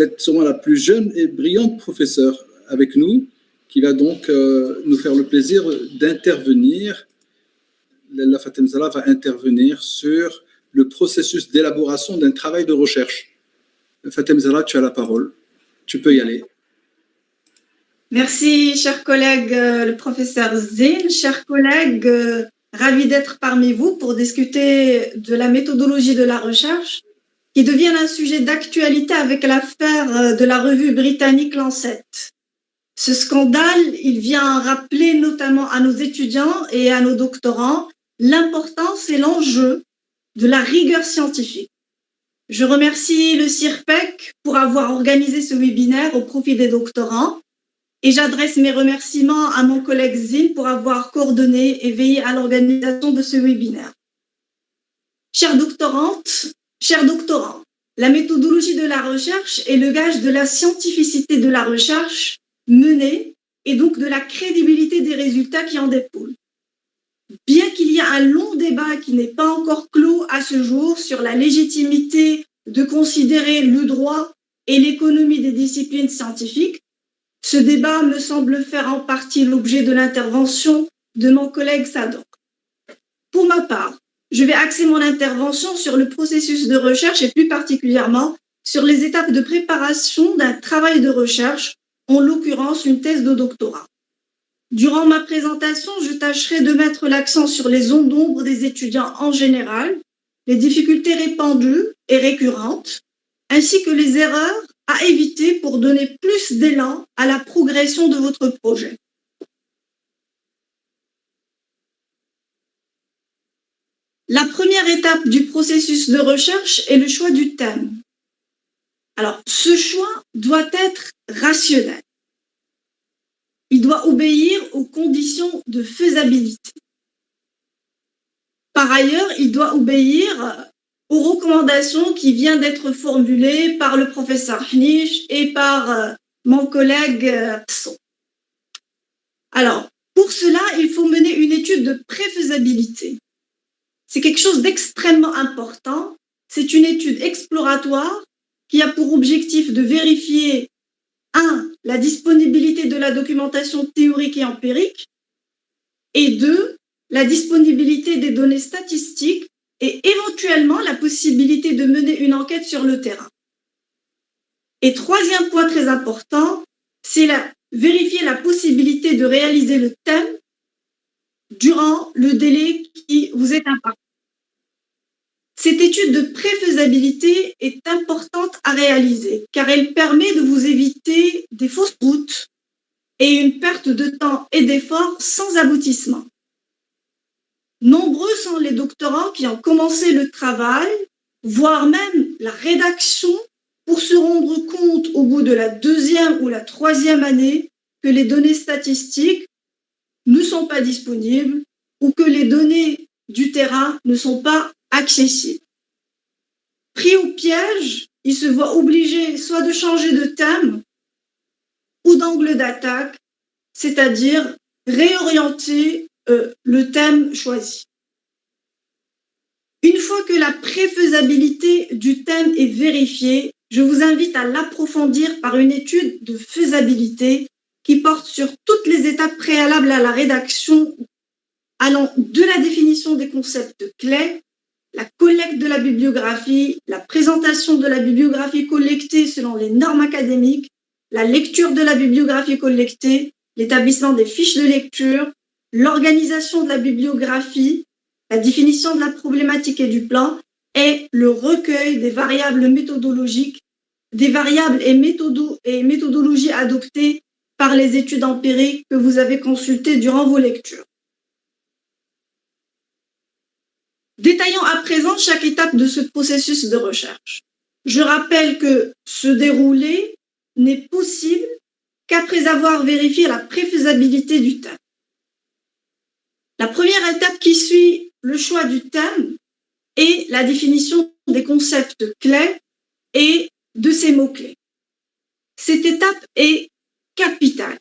peut-être sûrement la plus jeune et brillante professeure avec nous, qui va donc nous faire le plaisir d'intervenir. Lalla Fatem Zahra va intervenir sur le processus d'élaboration d'un travail de recherche. Fatem Zahra, tu as la parole. Tu peux y aller. Merci, cher collègue, le professeur Zine. Chers collègues, ravi d'être parmi vous pour discuter de la méthodologie de la recherche qui devient un sujet d'actualité avec l'affaire de la revue britannique Lancet. Ce scandale, il vient rappeler notamment à nos étudiants et à nos doctorants l'importance et l'enjeu de la rigueur scientifique. Je remercie le CIRPEC pour avoir organisé ce webinaire au profit des doctorants et j'adresse mes remerciements à mon collègue Zine pour avoir coordonné et veillé à l'organisation de ce webinaire. Chères doctorantes, chers doctorants, la méthodologie de la recherche est le gage de la scientificité de la recherche menée et donc de la crédibilité des résultats qui en découlent. Bien qu'il y ait un long débat qui n'est pas encore clos à ce jour sur la légitimité de considérer le droit et l'économie des disciplines scientifiques, ce débat me semble faire en partie l'objet de l'intervention de mon collègue Sadok. Pour ma part, je vais axer mon intervention sur le processus de recherche et plus particulièrement sur les étapes de préparation d'un travail de recherche, en l'occurrence une thèse de doctorat. Durant ma présentation, je tâcherai de mettre l'accent sur les zones d'ombre des étudiants en général, les difficultés répandues et récurrentes, ainsi que les erreurs à éviter pour donner plus d'élan à la progression de votre projet. La première étape du processus de recherche est le choix du thème. Alors, ce choix doit être rationnel. Il doit obéir aux conditions de faisabilité. Par ailleurs, il doit obéir aux recommandations qui viennent d'être formulées par le professeur Hnish et par mon collègue Pso. Alors, pour cela, il faut mener une étude de préfaisabilité. C'est quelque chose d'extrêmement important. C'est une étude exploratoire qui a pour objectif de vérifier, 1, la disponibilité de la documentation théorique et empirique, et 2, la disponibilité des données statistiques et éventuellement la possibilité de mener une enquête sur le terrain. Et troisième point très important, c'est vérifier la possibilité de réaliser le thème durant le délai qui vous est imparti. Cette étude de préfaisabilité est importante à réaliser car elle permet de vous éviter des fausses routes et une perte de temps et d'efforts sans aboutissement. Nombreux sont les doctorants qui ont commencé le travail, voire même la rédaction, pour se rendre compte au bout de la 2e ou la 3e année que les données statistiques ne sont pas disponibles ou que les données du terrain ne sont pas accessibles. Pris au piège, ils se voient obligés soit de changer de thème ou d'angle d'attaque, c'est-à-dire réorienter le thème choisi. Une fois que la préfaisabilité du thème est vérifiée, je vous invite à l'approfondir par une étude de faisabilité qui porte sur toutes les étapes préalables à la rédaction, allant de la définition des concepts clés, la collecte de la bibliographie, la présentation de la bibliographie collectée selon les normes académiques, la lecture de la bibliographie collectée, l'établissement des fiches de lecture, l'organisation de la bibliographie, la définition de la problématique et du plan, et le recueil des variables méthodologiques, des variables et méthodologies adoptées par les études empiriques que vous avez consultées durant vos lectures. Détaillons à présent chaque étape de ce processus de recherche. Je rappelle que ce déroulé n'est possible qu'après avoir vérifié la préfaisabilité du thème. La première étape qui suit le choix du thème est la définition des concepts clés et de ces mots-clés. Cette étape est capitale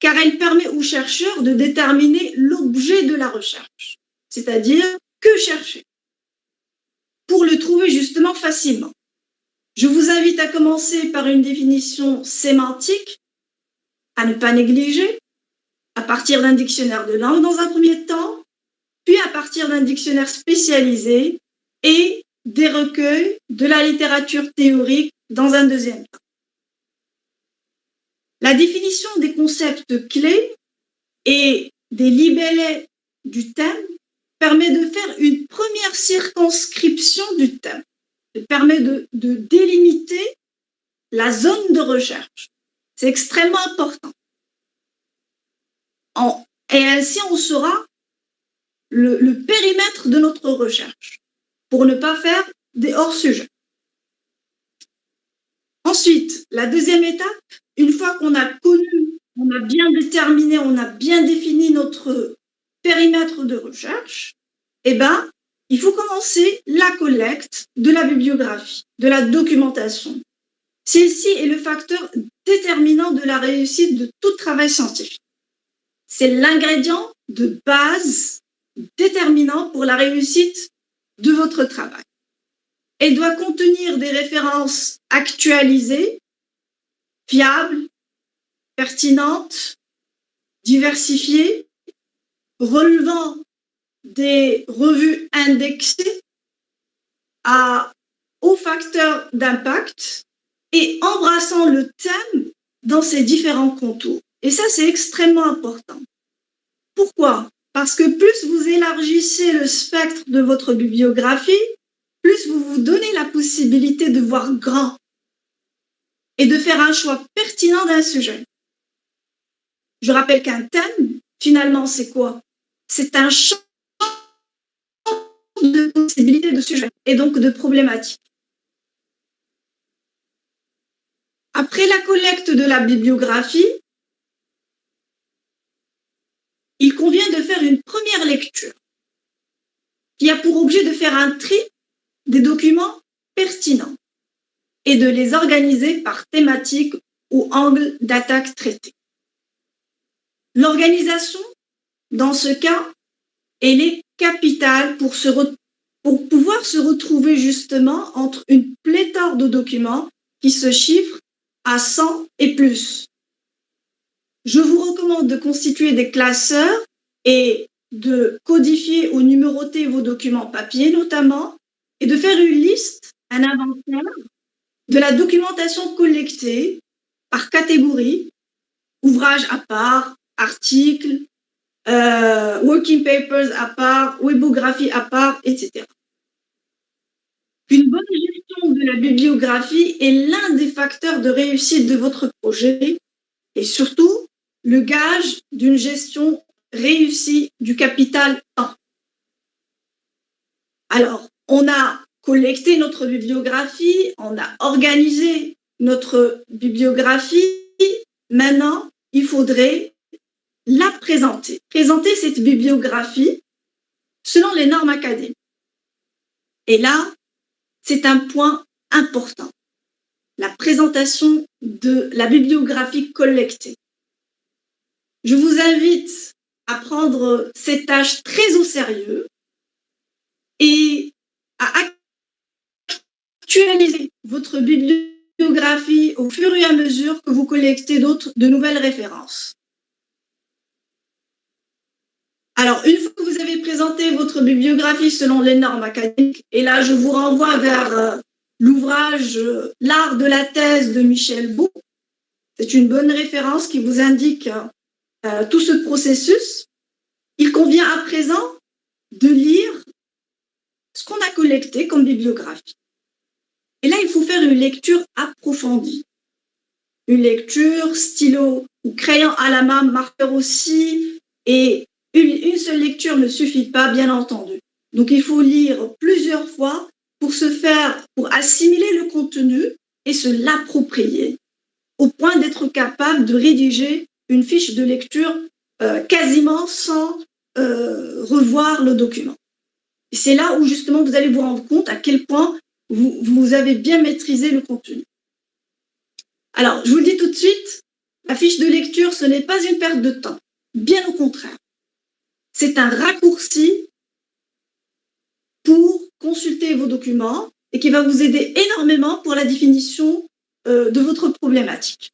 car elle permet aux chercheurs de déterminer l'objet de la recherche, c'est-à-dire que chercher, pour le trouver justement facilement. Je vous invite à commencer par une définition sémantique, à ne pas négliger, à partir d'un dictionnaire de langue dans un premier temps, puis à partir d'un dictionnaire spécialisé et des recueils de la littérature théorique dans un deuxième temps. La définition des concepts clés et des libellés du thème permet de faire une première circonscription du thème, permet de délimiter la zone de recherche. C'est extrêmement important. Et ainsi, on saura le périmètre de notre recherche pour ne pas faire des hors-sujets. Ensuite, la deuxième étape, une fois qu'on a connu, on a bien déterminé, on a bien défini notre périmètre de recherche, eh ben, il faut commencer la collecte de la bibliographie, de la documentation. Celle-ci est le facteur déterminant de la réussite de tout travail scientifique. C'est l'ingrédient de base déterminant pour la réussite de votre travail. Elle doit contenir des références actualisées, fiables, pertinentes, diversifiées, relevant des revues indexées à hauts facteurs d'impact et embrassant le thème dans ses différents contours. Et ça, c'est extrêmement important. Pourquoi? Parce que plus vous élargissez le spectre de votre bibliographie, plus vous vous donnez la possibilité de voir grand et de faire un choix pertinent d'un sujet. Je rappelle qu'un thème, finalement, c'est quoi? C'est un champ de possibilités de sujets et donc de problématiques. Après la collecte de la bibliographie, il convient de faire une première lecture qui a pour objet de faire un tri des documents pertinents et de les organiser par thématique ou angle d'attaque traité. L'organisation, dans ce cas, elle est capitale pour pouvoir se retrouver justement entre une pléthore de documents qui se chiffrent à 100 et plus. Je vous recommande de constituer des classeurs et de codifier ou numéroter vos documents papier notamment, et de faire une liste, un inventaire de la documentation collectée par catégorie, ouvrages à part, articles, working papers à part, webographie à part, etc. Une bonne gestion de la bibliographie est l'un des facteurs de réussite de votre projet et surtout le gage d'une gestion réussie du capital temps. Alors, on a collecté notre bibliographie, on a organisé notre bibliographie. Maintenant, il faudrait la présenter. Présenter cette bibliographie selon les normes académiques. Et là, c'est un point important. La présentation de la bibliographie collectée. Je vous invite à prendre cette tâche très au sérieux et à actualiser votre bibliographie au fur et à mesure que vous collectez de nouvelles références. Alors, une fois que vous avez présenté votre bibliographie selon les normes académiques, et là, je vous renvoie vers l'ouvrage « L'art de la thèse » de Michel Beau. C'est une bonne référence qui vous indique tout ce processus. Il convient à présent de lire ce qu'on a collecté comme bibliographie. Et là, il faut faire une lecture approfondie. Une lecture stylo ou crayon à la main, marqueur aussi, et une seule lecture ne suffit pas, bien entendu. Donc, il faut lire plusieurs fois pour assimiler le contenu et se l'approprier, au point d'être capable de rédiger une fiche de lecture quasiment sans revoir le document. Et c'est là où, justement, vous allez vous rendre compte à quel point vous avez bien maîtrisé le contenu. Alors, je vous le dis tout de suite, la fiche de lecture, ce n'est pas une perte de temps. Bien au contraire. C'est un raccourci pour consulter vos documents et qui va vous aider énormément pour la définition de votre problématique.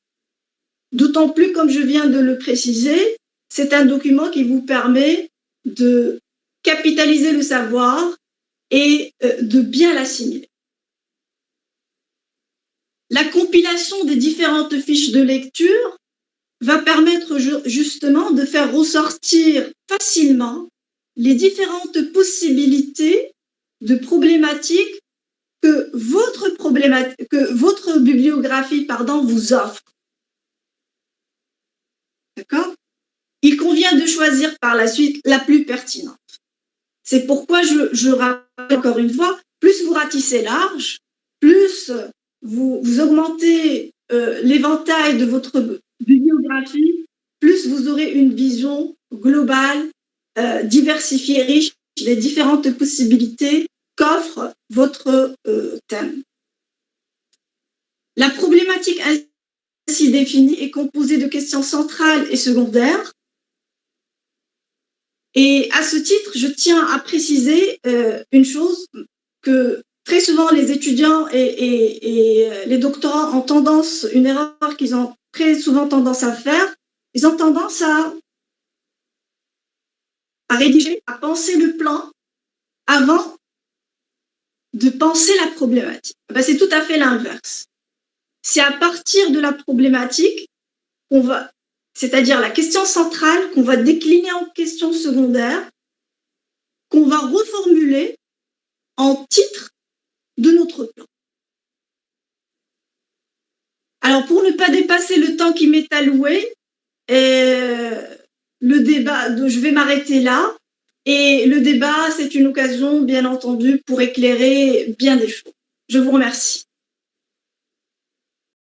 D'autant plus, comme je viens de le préciser, c'est un document qui vous permet de capitaliser le savoir et de bien l'assimiler. La compilation des différentes fiches de lecture va permettre justement de faire ressortir facilement les différentes possibilités de problématiques que votre bibliographie vous offre. D'accord ? Il convient de choisir par la suite la plus pertinente. C'est pourquoi je rappelle encore une fois, plus vous ratissez large, plus vous augmentez l'éventail de votre bibliographie, plus vous aurez une vision globale, diversifiée, riche des différentes possibilités qu'offre votre thème. La problématique ainsi définie est composée de questions centrales et secondaires. Et à ce titre, je tiens à préciser une chose que très souvent les étudiants et les doctorants ont tendance, une erreur qu'ils ont très souvent tendance à faire, ils ont tendance à rédiger, à penser le plan avant de penser la problématique. Ben, c'est tout à fait l'inverse. C'est à partir de la problématique qu'on va, c'est-à-dire la question centrale, qu'on va décliner en questions secondaires, qu'on va reformuler en titre de notre plan. Alors, pour ne pas dépasser le temps qui m'est alloué, le débat, je vais m'arrêter là. Et le débat, c'est une occasion, bien entendu, pour éclairer bien des choses. Je vous remercie.